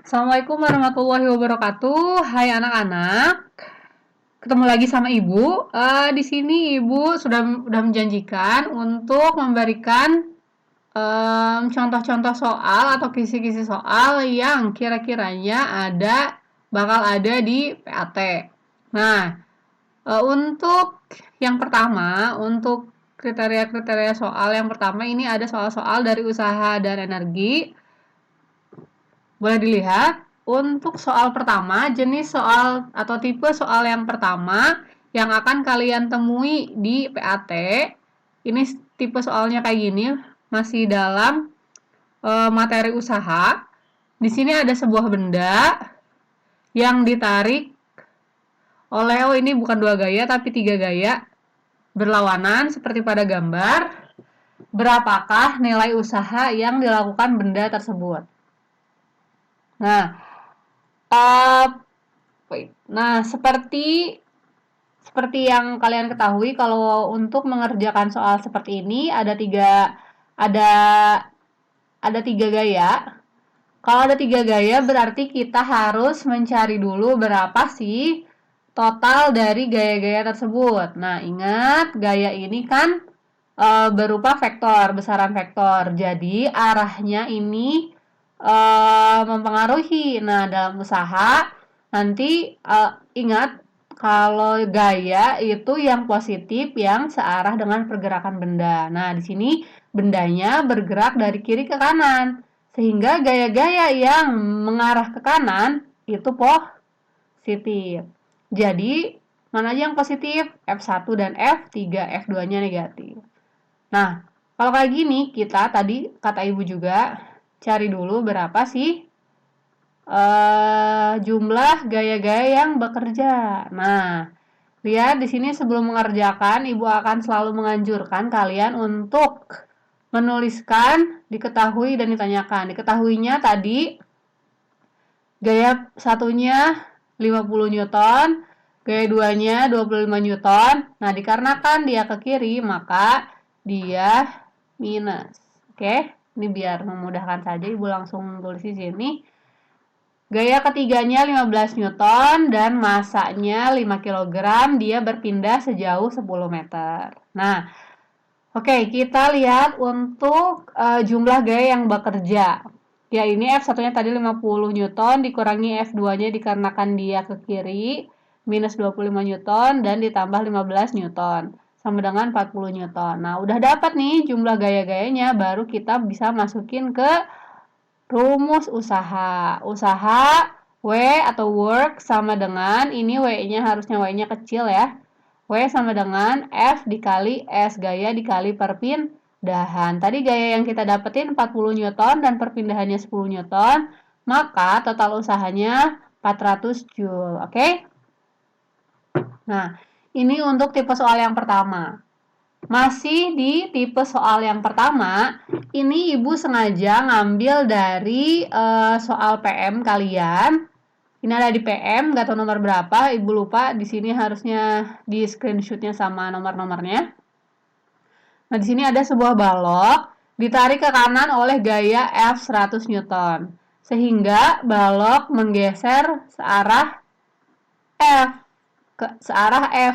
Assalamualaikum warahmatullahi wabarakatuh. Hai anak-anak, ketemu lagi sama Ibu. Di sini Ibu sudah menjanjikan untuk memberikan contoh-contoh soal atau kisi-kisi soal yang kira-kiranya bakal ada di PAT. Nah, untuk yang pertama, untuk kriteria-kriteria soal yang pertama ini ada soal-soal dari usaha dan energi. Boleh dilihat, untuk soal pertama, jenis soal atau tipe soal yang pertama yang akan kalian temui di PAT, ini tipe soalnya kayak gini, masih dalam materi usaha. Di sini ada sebuah benda yang ditarik oleh, ini bukan dua gaya tapi tiga gaya, berlawanan seperti pada gambar. Berapakah nilai usaha yang dilakukan benda tersebut? Nah, uh, seperti yang kalian ketahui, kalau untuk mengerjakan soal seperti ini ada ada tiga gaya. Kalau ada tiga gaya berarti kita harus mencari dulu berapa sih total dari gaya-gaya tersebut. Nah, ingat gaya ini kan berupa vektor, besaran vektor. Jadi arahnya ini mempengaruhi. Nah, dalam usaha nanti ingat kalau gaya itu yang positif yang searah dengan pergerakan benda. Nah, di sini bendanya bergerak dari kiri ke kanan. Sehingga gaya-gaya yang mengarah ke kanan itu positif. Jadi, mana aja yang positif? F1 dan F3, F2-nya negatif. Nah, kalau kayak gini, kita tadi kata ibu juga cari dulu berapa sih jumlah gaya-gaya yang bekerja. Nah, lihat di sini sebelum mengerjakan, ibu akan selalu menganjurkan kalian untuk menuliskan diketahui dan ditanyakan. Diketahuinya tadi gaya satunya 50 Newton, gaya duanya 25 Newton. Nah, dikarenakan dia ke kiri, maka dia minus. Oke, ini biar memudahkan saja, ibu langsung tulis di sini. Gaya ketiganya 15 Newton dan masanya 5 kg, dia berpindah sejauh 10 meter. Nah, oke, kita lihat untuk jumlah gaya yang bekerja. Ya, ini F1-nya tadi 50 Newton dikurangi F2-nya dikarenakan dia ke kiri, minus 25 Newton dan ditambah 15 Newton. Sama dengan 40 Newton. Nah, udah dapat nih jumlah gaya-gayanya, baru kita bisa masukin ke rumus usaha. Usaha W atau work sama dengan, ini W-nya harusnya W-nya kecil ya. W sama dengan F dikali S, gaya dikali perpindahan. Tadi gaya yang kita dapetin 40 Newton dan perpindahannya 10 Newton, maka total usahanya 400 Joule. Oke? Nah, ini untuk tipe soal yang pertama. Masih di tipe soal yang pertama, ini ibu sengaja ngambil dari soal PM kalian. Ini ada di PM, nggak tahu nomor berapa, ibu lupa. Di sini harusnya di screenshotnya sama nomor-nomornya. Nah, di sini ada sebuah balok ditarik ke kanan oleh gaya F100 Newton, sehingga balok menggeser searah F.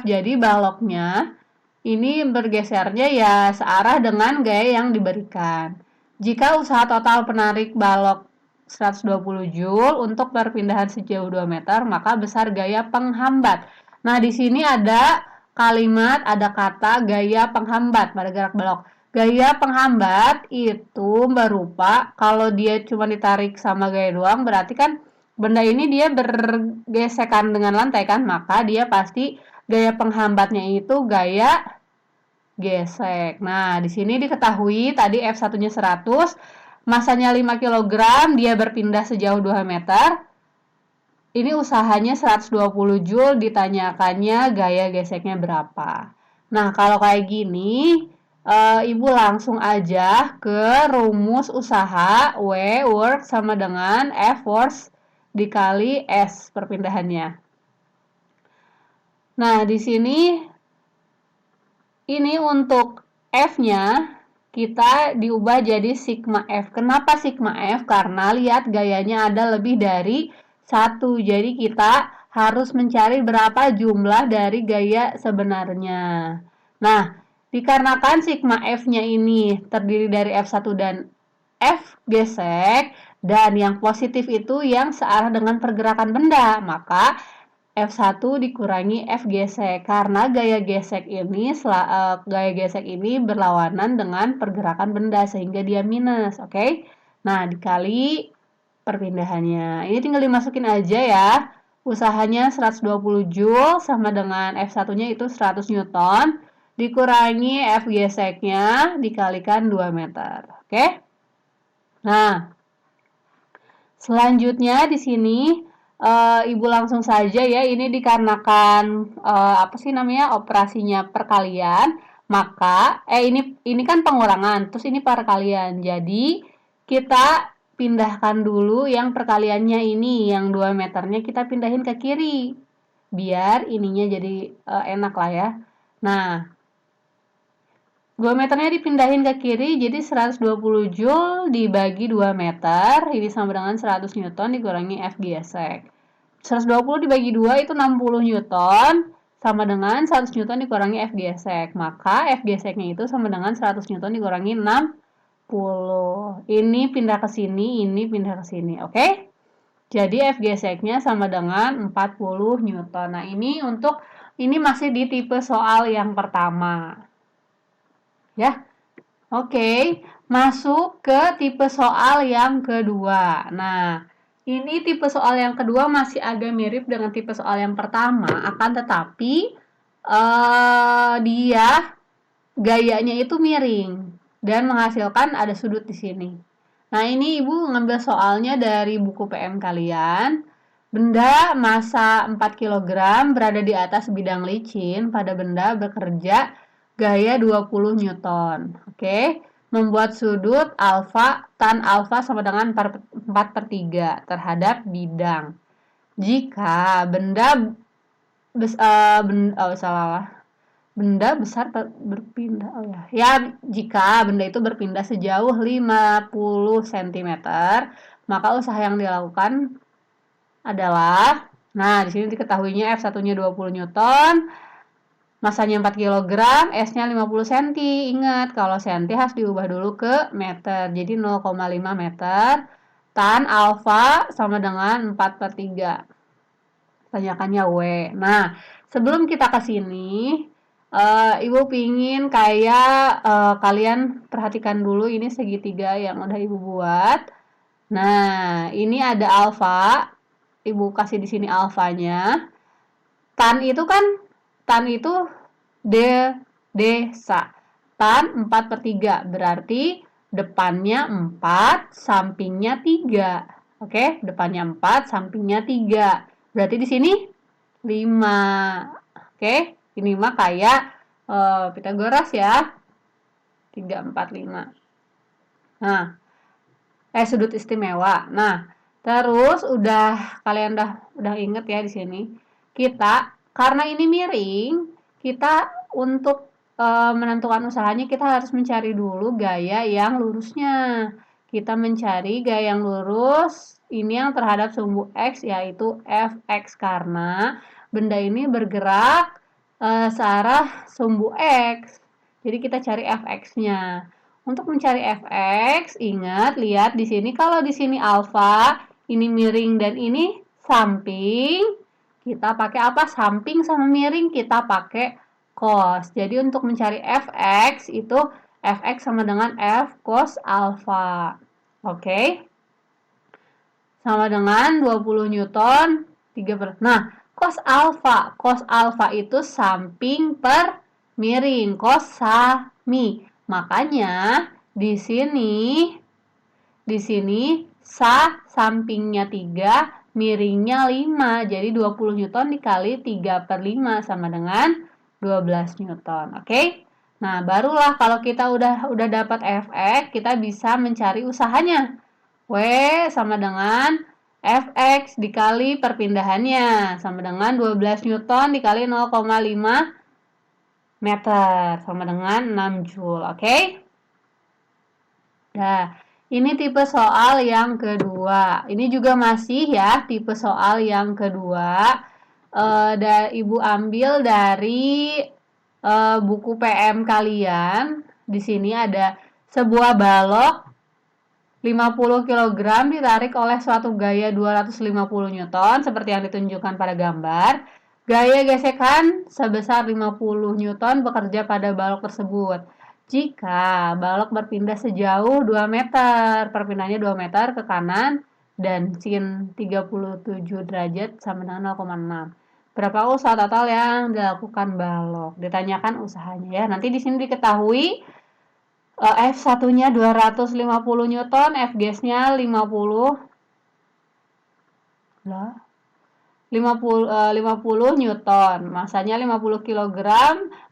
Jadi baloknya ini bergesernya ya searah dengan gaya yang diberikan. Jika usaha total penarik balok 120 Joule untuk perpindahan sejauh 2 meter, maka besar gaya penghambat. Nah, di sini ada kalimat, ada kata gaya penghambat pada gerak balok. Gaya penghambat itu berupa, kalau dia cuma ditarik sama gaya doang, berarti kan benda ini dia bergesekan dengan lantai kan, maka dia pasti gaya penghambatnya itu gaya gesek. Nah, di sini diketahui tadi F1-nya 100, masanya 5 kg, dia berpindah sejauh 2 meter. Ini usahanya 120 Joule, ditanyakannya gaya geseknya berapa. Nah, kalau kayak gini, ibu langsung aja ke rumus usaha W work sama dengan F force dikali S perpindahannya. Nah, di sini ini untuk F-nya kita diubah jadi sigma F. Kenapa sigma F? Karena lihat gayanya ada lebih dari 1. Jadi kita harus mencari berapa jumlah dari gaya sebenarnya. Nah, dikarenakan sigma F-nya ini terdiri dari F1 dan F gesek, dan yang positif itu yang searah dengan pergerakan benda, maka F1 dikurangi F gesek karena gaya gesek ini berlawanan dengan pergerakan benda sehingga dia minus, oke? Nah, dikali perpindahannya. Ini tinggal dimasukin aja ya. Usahanya 120 Joule sama dengan F1-nya itu 100 Newton dikurangi F geseknya dikalikan 2 meter, oke? Nah, selanjutnya di sini Ibu langsung saja ya, ini dikarenakan operasinya perkalian, maka ini kan pengurangan, terus ini perkalian. Jadi kita pindahkan dulu yang perkaliannya ini, yang 2 meternya kita pindahin ke kiri. Biar ininya jadi enak lah ya. Nah, 2 meternya dipindahin ke kiri, jadi 120 Joule dibagi 2 meter, ini sama dengan 100 Newton dikurangi F gesek. 120 dibagi 2 itu 60 Newton, sama dengan 100 Newton dikurangi F gesek. Maka F geseknya itu sama dengan 100 Newton dikurangi 60. Ini pindah ke sini, ini pindah ke sini, oke? Jadi F geseknya sama dengan 40 Newton. Nah, ini masih di tipe soal yang pertama. Ya, oke, masuk ke tipe soal yang kedua. Nah, ini tipe soal yang kedua masih agak mirip dengan tipe soal yang pertama, akan tetapi dia gayanya itu miring dan menghasilkan ada sudut di sini. Nah, ini Ibu ngambil soalnya dari buku PM kalian. Benda massa 4 kg berada di atas bidang licin pada benda bekerja gaya 20 Newton. Oke, membuat sudut alfa tan alfa sama dengan 4/3 terhadap bidang. Jika benda besar berpindah jika benda itu berpindah sejauh 50 cm, maka usaha yang dilakukan adalah, nah di sini diketahuinya F1-nya 20 Newton, masanya 4 kg, S-nya 50 cm. Ingat, kalau cm harus diubah dulu ke meter. Jadi 0,5 meter. Tan alfa sama dengan 4/3. Tanyakannya W. Nah, sebelum kita ke sini, Ibu pingin kayak kalian perhatikan dulu ini segitiga yang udah Ibu buat. Nah, ini ada alfa. Ibu kasih di sini alfanya. Tan itu desa. Tan 4/3 berarti depannya 4, sampingnya 3. Oke, depannya 4, sampingnya 3. Berarti di sini 5. Oke, ini mah kayak Pitagoras ya. 3, 4, 5. Nah, sudut istimewa. Nah, terus kalian udah inget ya di sini. Karena ini miring, kita untuk menentukan usahanya kita harus mencari dulu gaya yang lurusnya. Kita mencari gaya yang lurus ini yang terhadap sumbu X, yaitu Fx, karena benda ini bergerak searah sumbu X. Jadi kita cari Fx-nya. Untuk mencari Fx, lihat di sini, kalau di sini alfa, ini miring dan ini samping, kita pakai apa? Samping sama miring kita pakai cos. Jadi untuk mencari Fx itu Fx sama dengan F cos alfa. Oke. Sama dengan 20 Newton 3/. Nah, cos alfa itu samping per miring, cos sami. Makanya di sini sampingnya 3, miringnya 5. Jadi 20 Newton dikali 3/5 sama dengan 12 Newton. Oke? Nah, barulah kalau kita udah dapat Fx, kita bisa mencari usahanya. W sama dengan Fx dikali perpindahannya sama dengan 12 Newton dikali 0,5 meter sama dengan 6 Joule. Oke? Nah, ini tipe soal yang kedua. Ini juga masih ya tipe soal yang kedua. Ibu ambil dari buku PM kalian. Di sini ada sebuah balok 50 kg ditarik oleh suatu gaya 250 Newton seperti yang ditunjukkan pada gambar. Gaya gesekan sebesar 50 Newton bekerja pada balok tersebut. Jika balok berpindah sejauh 2 meter, perpindahannya 2 meter ke kanan dan sin 37 derajat sama dengan 0,6. Berapa usaha total yang dilakukan balok? Ditanyakan usahanya ya. Nanti di sini diketahui F1-nya 250 Newton, F gasnya 50 lah 50 Newton, masanya 50 kg,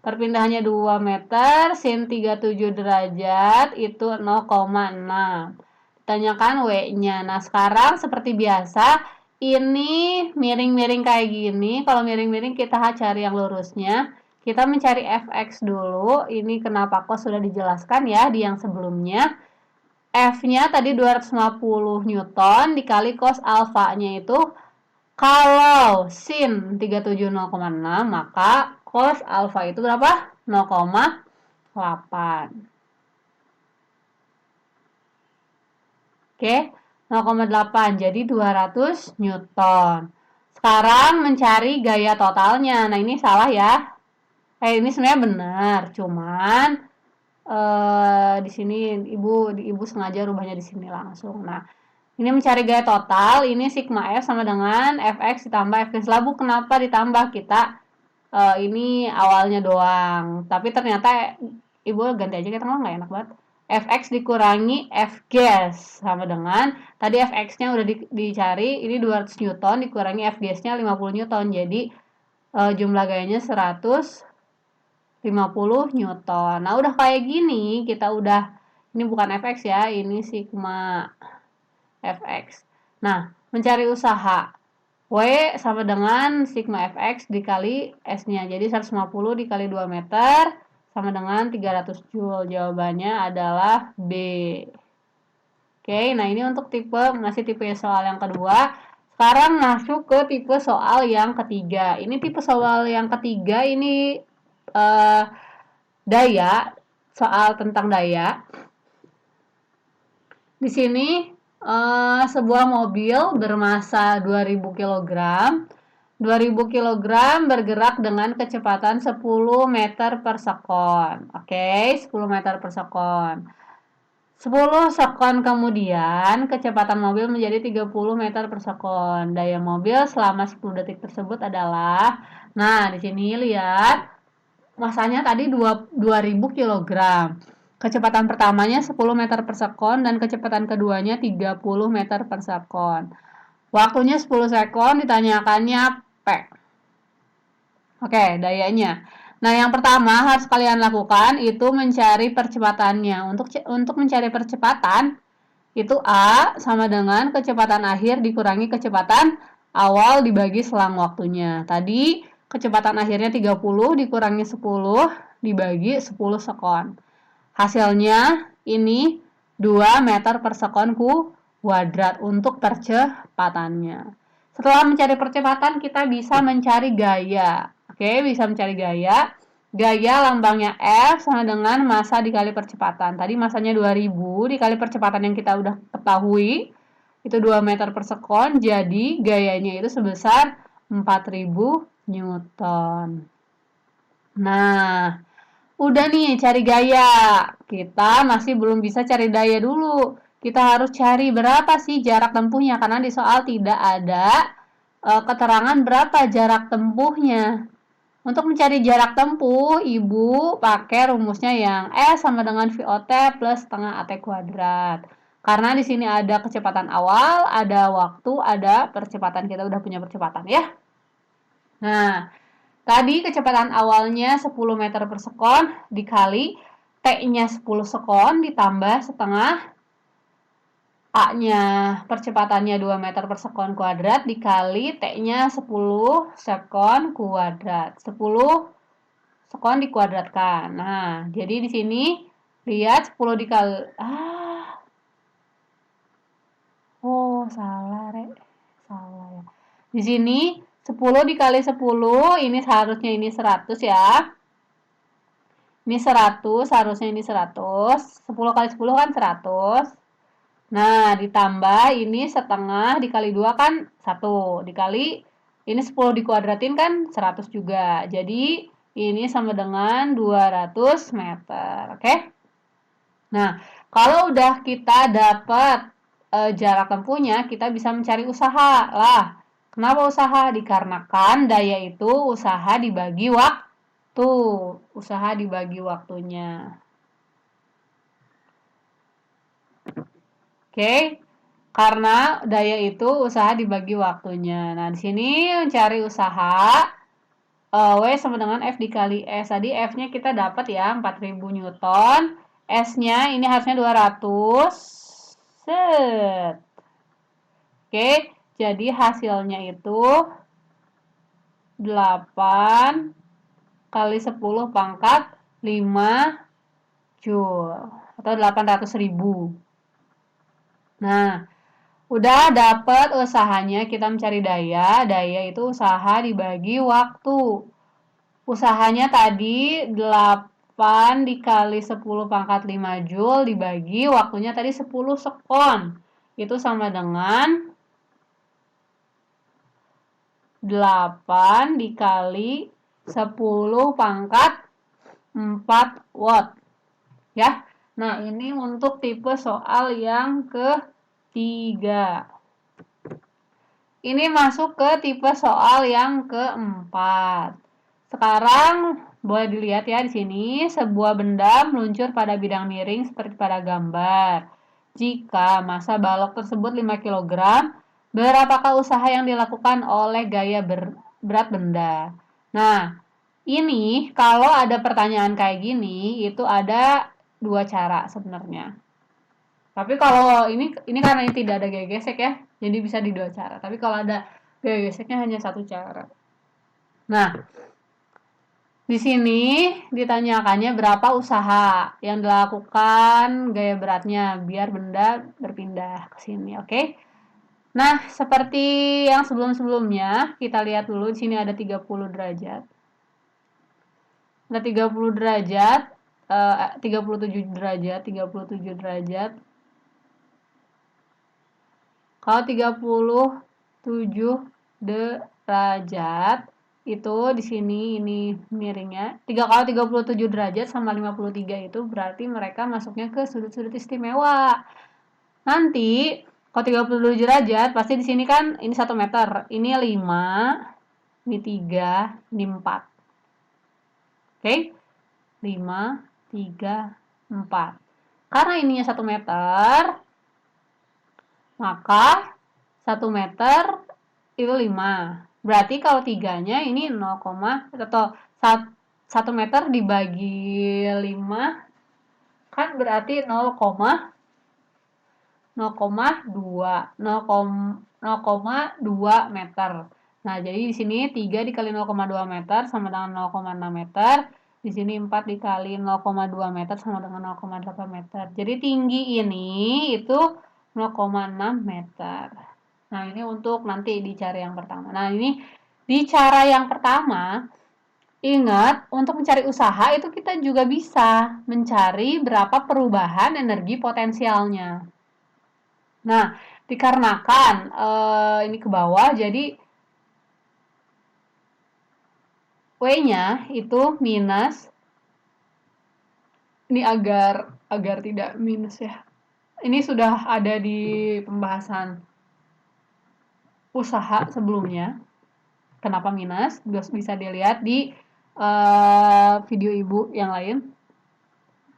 perpindahannya 2 meter, sin 37 derajat, itu 0,6. Ditanyakan W-nya. Nah, sekarang seperti biasa, ini miring-miring kayak gini. Kalau miring-miring kita cari yang lurusnya. Kita mencari Fx dulu. Ini kenapa kok sudah dijelaskan ya di yang sebelumnya. F-nya tadi 250 Newton dikali cos alfanya itu kalau sin 37 0,6 maka cos alfa itu berapa? 0,8. Oke, 0,8 jadi 200 Newton. Sekarang mencari gaya totalnya. Nah, ini salah ya. Ini sebenarnya benar, cuman di sini ibu sengaja rubahnya di sini langsung. Nah, ini mencari gaya total, ini sigma F sama dengan Fx ditambah Fx labu. Kenapa ditambah? Kita ini awalnya doang. Tapi ternyata ibu ganti aja, kita nggak enak banget. Fx dikurangi Fgas sama dengan tadi Fx-nya udah dicari, ini 200 Newton dikurangi Fgas-nya 50 Newton. Jadi jumlah gayanya 150 Newton. Nah, udah kayak gini, kita udah, ini bukan Fx ya, ini sigma Fx. Nah, mencari usaha. W sama dengan sigma Fx dikali S-nya. Jadi 150 dikali 2 meter sama dengan 300 Joule. Jawabannya adalah B. Oke, nah ini untuk masih tipe soal yang kedua. Sekarang masuk ke tipe soal yang ketiga. Ini tipe soal yang ketiga ini daya, soal tentang daya. Di sini sebuah mobil bermasa 2000 kg 2000 kg bergerak dengan kecepatan 10 meter per sekon. Oke, 10 meter per sekon. 10 sekon kemudian kecepatan mobil menjadi 30 meter per sekon. Daya mobil selama 10 detik tersebut adalah, nah di sini lihat masanya tadi 2000 kg. Kecepatan pertamanya 10 meter per sekon dan kecepatan keduanya 30 meter per sekon. Waktunya 10 sekon, ditanyakannya P. Oke, dayanya. Nah, yang pertama harus kalian lakukan itu mencari percepatannya. Untuk mencari percepatan, itu A sama dengan kecepatan akhir dikurangi kecepatan awal dibagi selang waktunya. Tadi kecepatan akhirnya 30 dikurangi 10 dibagi 10 sekon. Hasilnya ini 2 meter per sekon kuadrat untuk percepatannya. Setelah mencari percepatan, kita bisa mencari gaya. Oke, bisa mencari gaya. Gaya lambangnya F sama dengan massa dikali percepatan. Tadi massanya 2000 dikali percepatan yang kita udah ketahui. Itu 2 meter per sekon, jadi gayanya itu sebesar 4000 Newton. Nah, udah nih cari gaya. Kita masih belum bisa cari daya dulu. Kita harus cari berapa sih jarak tempuhnya karena di soal tidak ada keterangan berapa jarak tempuhnya. Untuk mencari jarak tempuh, ibu pakai rumusnya yang S sama dengan VOT plus setengah AT kuadrat. Karena di sini ada kecepatan awal, ada waktu, ada percepatan. Kita udah punya percepatan ya. Nah, tadi kecepatan awalnya 10 meter per sekon dikali T-nya 10 sekon ditambah setengah A-nya percepatannya 2 meter per sekon kuadrat dikali T-nya 10 sekon kuadrat. 10 sekon dikuadratkan. Nah, jadi di sini lihat 10 dikali salah, salah ya. Di sini 10 dikali 10, ini seharusnya ini 100 ya. Ini 100, harusnya ini 100. 10 kali 10 kan 100. Nah, ditambah ini setengah dikali 2 kan 1. Dikali ini 10 dikuadratin kan 100 juga. Jadi, ini sama dengan 200 meter. Oke? Nah, kalau udah kita dapat jarak tempuhnya, kita bisa mencari usaha. Lah, kenapa usaha? Dikarenakan daya itu usaha dibagi waktu. Usaha dibagi waktunya. Oke, karena daya itu usaha dibagi waktunya. Nah, di sini mencari usaha, W sama dengan F dikali S. Tadi F-nya kita dapat ya, 4000 Newton. S-nya ini harusnya 200. Set. Oke, jadi hasilnya itu 8 kali 10 pangkat 5 Joule. Atau 800.000. Nah, udah dapat usahanya, kita mencari daya. Daya itu usaha dibagi waktu. Usahanya tadi 8 dikali 10 pangkat 5 Joule dibagi waktunya tadi 10 sekon. Itu sama dengan 8 dikali 10 pangkat 4 watt. Ya. Nah, ini untuk tipe soal yang ketiga. Ini masuk ke tipe soal yang keempat. Sekarang boleh dilihat ya di sini, sebuah benda meluncur pada bidang miring seperti pada gambar. Jika massa balok tersebut 5 kg, berapakah usaha yang dilakukan oleh gaya berat benda? Nah, ini kalau ada pertanyaan kayak gini, itu ada dua cara sebenarnya. Tapi kalau ini karena ini tidak ada gaya gesek ya, jadi bisa di dua cara. Tapi kalau ada gaya geseknya hanya satu cara. Nah, di sini ditanyakannya berapa usaha yang dilakukan gaya beratnya biar benda berpindah ke sini, oke? Nah, seperti yang sebelum-sebelumnya, kita lihat dulu di sini ada 30 derajat. Ada 30 derajat, 37 derajat, 37 derajat. Kalau 37 derajat itu di sini ini miringnya. Kalau 37 derajat sama 53 itu berarti mereka masuknya ke sudut-sudut istimewa. Nanti kalau 37 derajat pasti di sini kan ini 1 meter. Ini 5, ini 3, ini 4. Oke? 5, 3, 4. Karena ininya 1 meter, maka 1 meter itu 5. Berarti kalau 3-nya ini 0, atau 1 meter dibagi 5 kan berarti 0,2 meter. Nah, jadi di sini 3 dikali 0,2 meter sama dengan 0,6 meter. Di sini 4 dikali 0,2 meter sama dengan 0,8 meter. Jadi tinggi ini itu 0,6 meter. Nah, ini untuk nanti di cara yang pertama. Nah, ini di cara yang pertama, ingat untuk mencari usaha itu kita juga bisa mencari berapa perubahan energi potensialnya. Nah, dikarenakan ini ke bawah, jadi W-nya itu minus, ini agar tidak minus ya. Ini sudah ada di pembahasan usaha sebelumnya. Kenapa minus? Bisa dilihat di video ibu yang lain.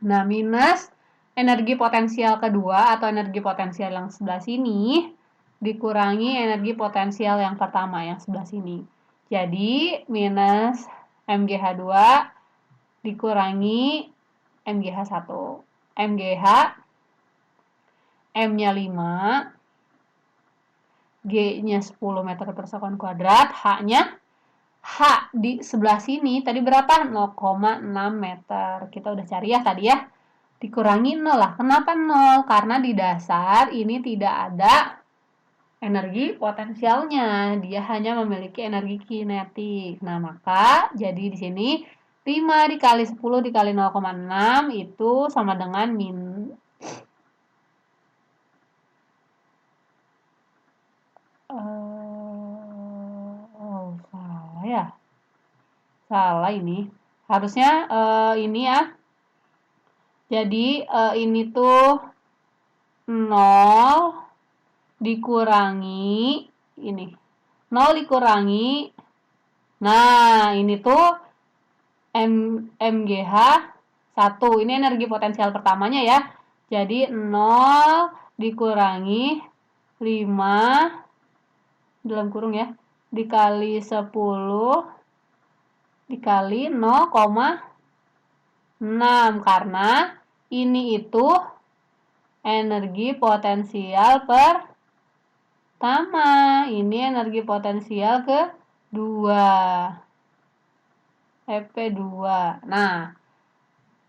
Nah, minus energi potensial kedua atau energi potensial yang sebelah sini dikurangi energi potensial yang pertama yang sebelah sini. Jadi, minus MGH2 dikurangi MGH1. MGH, M-nya 5, G-nya 10 meter per sekon kuadrat, H-nya H di sebelah sini tadi berapa? 0,6 meter. Kita udah cari ya tadi ya. Dikurangi 0 lah. Kenapa 0? Karena di dasar ini tidak ada energi potensialnya, dia hanya memiliki energi kinetik. Nah, maka jadi di sini 5 dikali 10 dikali 0,6 itu sama dengan salah ya. Salah ini. Harusnya ini ya. Jadi ini tuh 0 dikurangi ini. 0 dikurangi. Nah, ini tuh MGH 1. Ini energi potensial pertamanya ya. Jadi 0 dikurangi 5 dalam kurung ya. Dikali 10 dikali 0,6 karena ini itu energi potensial pertama. Ini energi potensial kedua. EP2. Nah,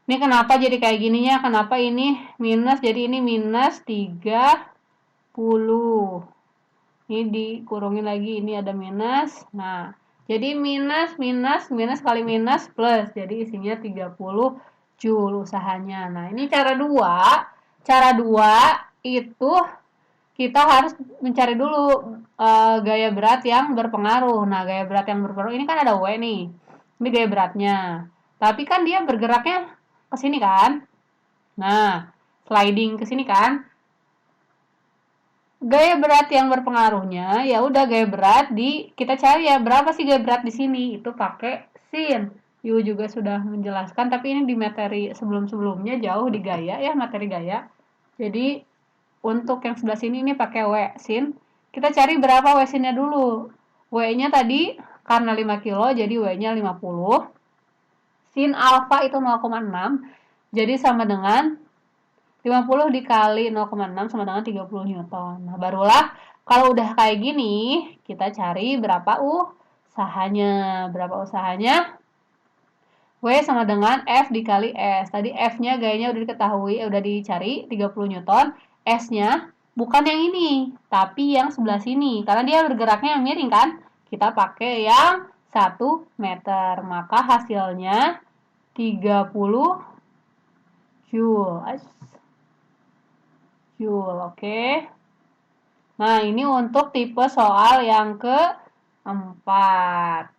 ini kenapa jadi kayak gininya? Kenapa ini minus? Jadi ini minus 30. Ini dikurungin lagi, ini ada minus. Nah, jadi minus kali minus plus. Jadi isinya 30 Joule usahanya. Nah, ini cara 2. Cara 2 itu kita harus mencari dulu gaya berat yang berpengaruh. Nah, gaya berat yang berpengaruh ini kan ada W nih. Ini gaya beratnya. Tapi kan dia bergeraknya ke sini kan. Nah, sliding ke sini kan. Gaya berat yang berpengaruhnya ya udah gaya berat kita cari ya berapa sih gaya berat di sini, itu pakai sin. Yu juga sudah menjelaskan, tapi ini di materi sebelum-sebelumnya jauh di gaya ya, materi gaya. Jadi untuk yang sebelah sini ini pakai W sin. Kita cari berapa W sinnya dulu. W-nya tadi karena 5 kilo jadi W-nya 50. Sin alfa itu 0,6. Jadi sama dengan 50 dikali 0,6 sama dengan 30 Newton. Nah, barulah kalau udah kayak gini, kita cari berapa usahanya. Berapa usahanya? W sama dengan F dikali S. Tadi F-nya gayanya udah diketahui, udah dicari 30 Newton. S-nya bukan yang ini, tapi yang sebelah sini. Karena dia bergeraknya yang miring kan? Kita pakai yang 1 meter. Maka hasilnya 30 Joule. Oke. Nah, ini untuk tipe soal yang keempat.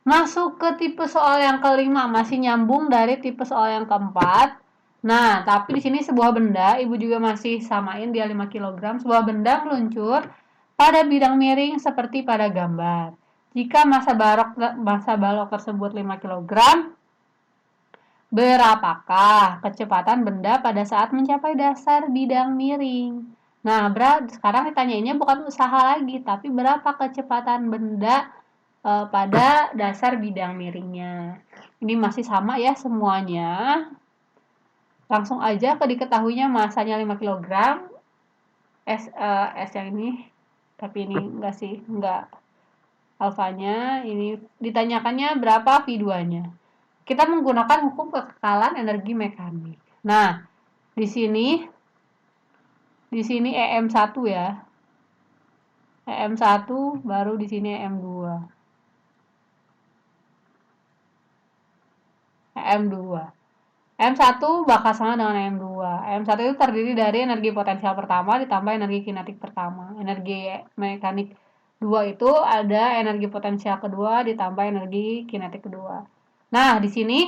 Masuk ke tipe soal yang kelima, masih nyambung dari tipe soal yang keempat. Nah, tapi di sini sebuah benda, Ibu juga masih samain dia 5 kg, sebuah benda meluncur pada bidang miring seperti pada gambar. Jika massa balok tersebut 5 kg, berapakah kecepatan benda pada saat mencapai dasar bidang miring? Nah, sekarang ditanyainnya bukan usaha lagi, tapi berapa kecepatan benda pada dasar bidang miringnya. Ini masih sama ya semuanya. Langsung aja diketahuinya masanya 5 kg. S yang ini, tapi ini enggak sih, enggak alfanya. Ini ditanyakannya berapa V2-nya. Kita menggunakan hukum kekekalan energi mekanik. Nah, di sini EM1 ya. EM1 baru di sini EM2. EM2. EM1 bakal sama dengan EM2. EM1 itu terdiri dari energi potensial pertama ditambah energi kinetik pertama. Energi mekanik 2 itu ada energi potensial kedua ditambah energi kinetik kedua. Nah, di sini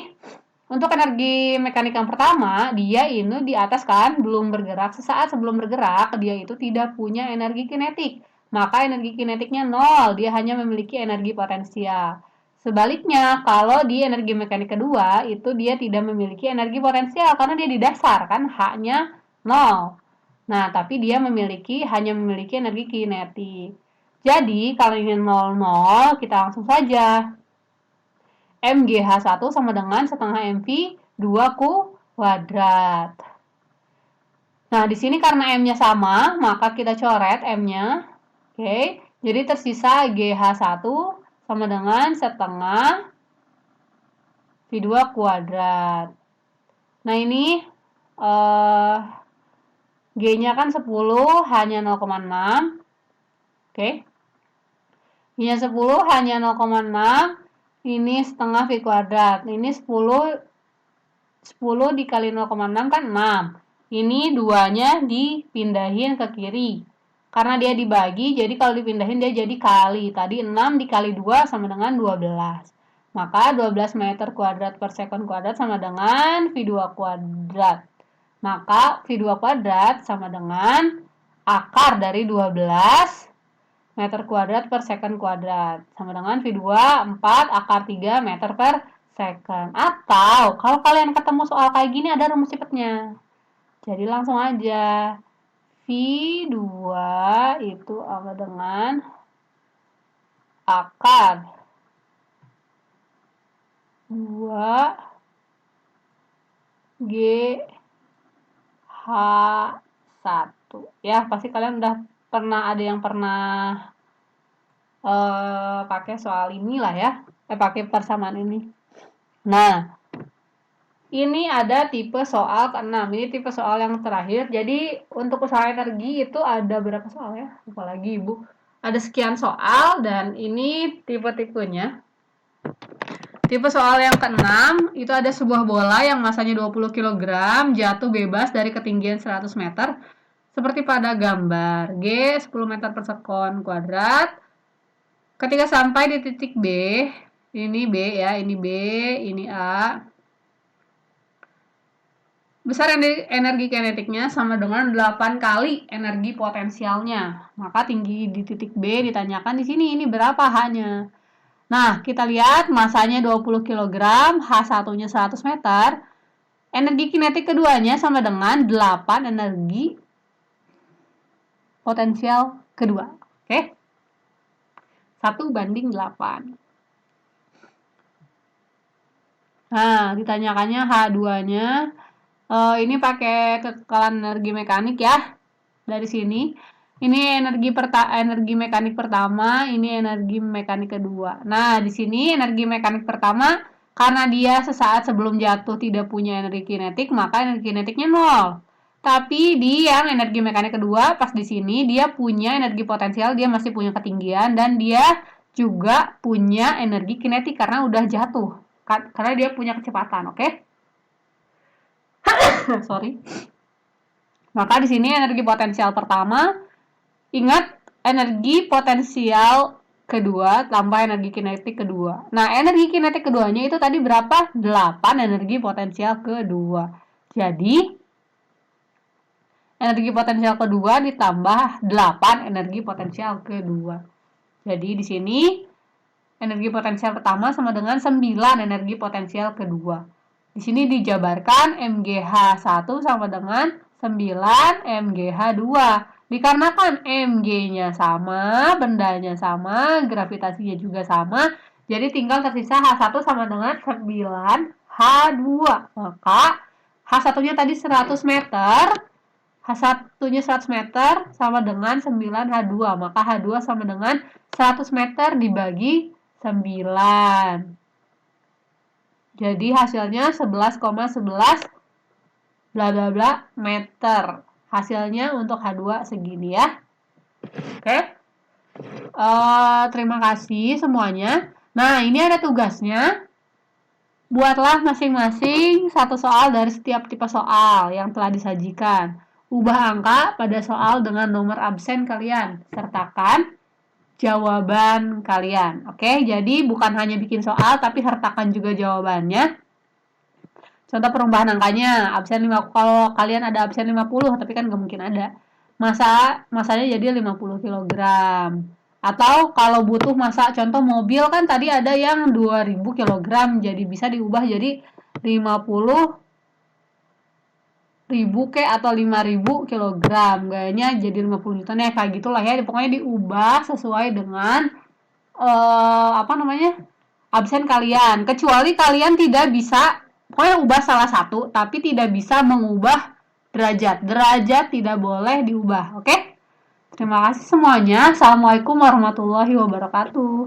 untuk energi mekanik yang pertama, dia ini di atas kan belum bergerak. Sesaat sebelum bergerak, dia itu tidak punya energi kinetik. Maka energi kinetiknya 0, dia hanya memiliki energi potensial. Sebaliknya, kalau di energi mekanik kedua, itu dia tidak memiliki energi potensial karena dia di dasar kan, H-nya 0. Nah, tapi dia hanya memiliki energi kinetik. Jadi, kalau ingin 0, kita langsung saja MGH1 sama dengan setengah MV 2 kuadrat. Nah, di sini karena M-nya sama, maka kita coret M-nya. Oke, jadi tersisa GH1 sama dengan setengah V2 kuadrat. Nah, ini G-nya kan 10 hanya 0,6. Oke. G-nya 10 hanya 0,6. Ini setengah V kuadrat. Ini 10 dikali 0,6 kan 6. Ini duanya dipindahin ke kiri. Karena dia dibagi, jadi kalau dipindahin dia jadi kali. Tadi 6 dikali 2 sama dengan 12. Maka 12 meter kuadrat per sekon kuadrat sama dengan V2 kuadrat. Maka V2 kuadrat sama dengan akar dari 12 meter kuadrat per second kuadrat. Sama dengan V2 4 akar 3 meter per second. Atau kalau kalian ketemu soal kayak gini ada rumus cepatnya. Jadi langsung aja. V2 itu sama dengan akar 2 G H1. Ya, pasti kalian udah ada yang pernah pakai soal inilah ya. Pakai persamaan ini. Nah, ini ada tipe soal ke-6. Ini tipe soal yang terakhir. Jadi, untuk usaha energi itu ada berapa soal ya? Lupa lagi, Ibu. Ada sekian soal dan ini tipe-tipenya. Tipe soal yang ke-6 itu ada sebuah bola yang masanya 20 kg jatuh bebas dari ketinggian 100 meter seperti pada gambar. G 10 meter per sekon kuadrat. Ketika sampai di titik B, ini B ya, ini B, ini A. Besar energi kinetiknya sama dengan 8 kali energi potensialnya. Maka tinggi di titik B ditanyakan di sini ini berapa H-nya. Nah, kita lihat masanya 20 kg, H1-nya 100 meter. Energi kinetik keduanya sama dengan 8 energi potensial kedua. Oke? 1:8. Nah, ditanyakannya H2-nya. Ini pakai kekekalan energi mekanik ya. Dari sini. Ini energi mekanik pertama, ini energi mekanik kedua. Nah, di sini energi mekanik pertama, karena dia sesaat sebelum jatuh tidak punya energi kinetik, maka energi kinetiknya 0. Tapi di yang energi mekanik kedua, pas di sini, dia punya energi potensial, dia masih punya ketinggian, dan dia juga punya energi kinetik karena udah jatuh. Karena dia punya kecepatan, oke? Sorry. Maka di sini energi potensial pertama, ingat energi potensial kedua tambah energi kinetik kedua. Nah, energi kinetik keduanya itu tadi berapa? 8 energi potensial kedua. Jadi, energi potensial kedua ditambah 8 energi potensial kedua. Jadi, di sini energi potensial pertama sama dengan 9 energi potensial kedua. Di sini dijabarkan MGH1 sama dengan 9 MGH2. Dikarenakan MG-nya sama, bendanya sama, gravitasinya juga sama, jadi tinggal tersisa H1 sama dengan 9H2. Maka H1-nya tadi 100 meter, H1-nya 100 meter sama dengan 9H2. Maka H2 sama dengan 100 meter dibagi 9. Jadi hasilnya 11,11 bla bla bla meter. Hasilnya untuk H2 segini ya. Oke. Terima kasih semuanya. Nah, ini ada tugasnya. Buatlah masing-masing satu soal dari setiap tipe soal yang telah disajikan. Ubah angka pada soal dengan nomor absen kalian. Sertakan jawaban kalian. Oke, jadi bukan hanya bikin soal, tapi sertakan juga jawabannya. Contoh perubahan angkanya, absen 5, kalau kalian ada absen 50, tapi kan nggak mungkin ada. Masanya jadi 50 kg. Atau kalau butuh masa, contoh mobil kan tadi ada yang 2000 kg, jadi bisa diubah jadi 50.000 atau 5.000 kg. Gayanya jadi 50 Newton ya, kayak gitulah ya. Pokoknya diubah sesuai dengan absen kalian. Kecuali kalian tidak bisa, pokoknya ubah salah satu, tapi tidak bisa mengubah derajat. Derajat tidak boleh diubah, oke? Terima kasih semuanya. Assalamualaikum warahmatullahi wabarakatuh.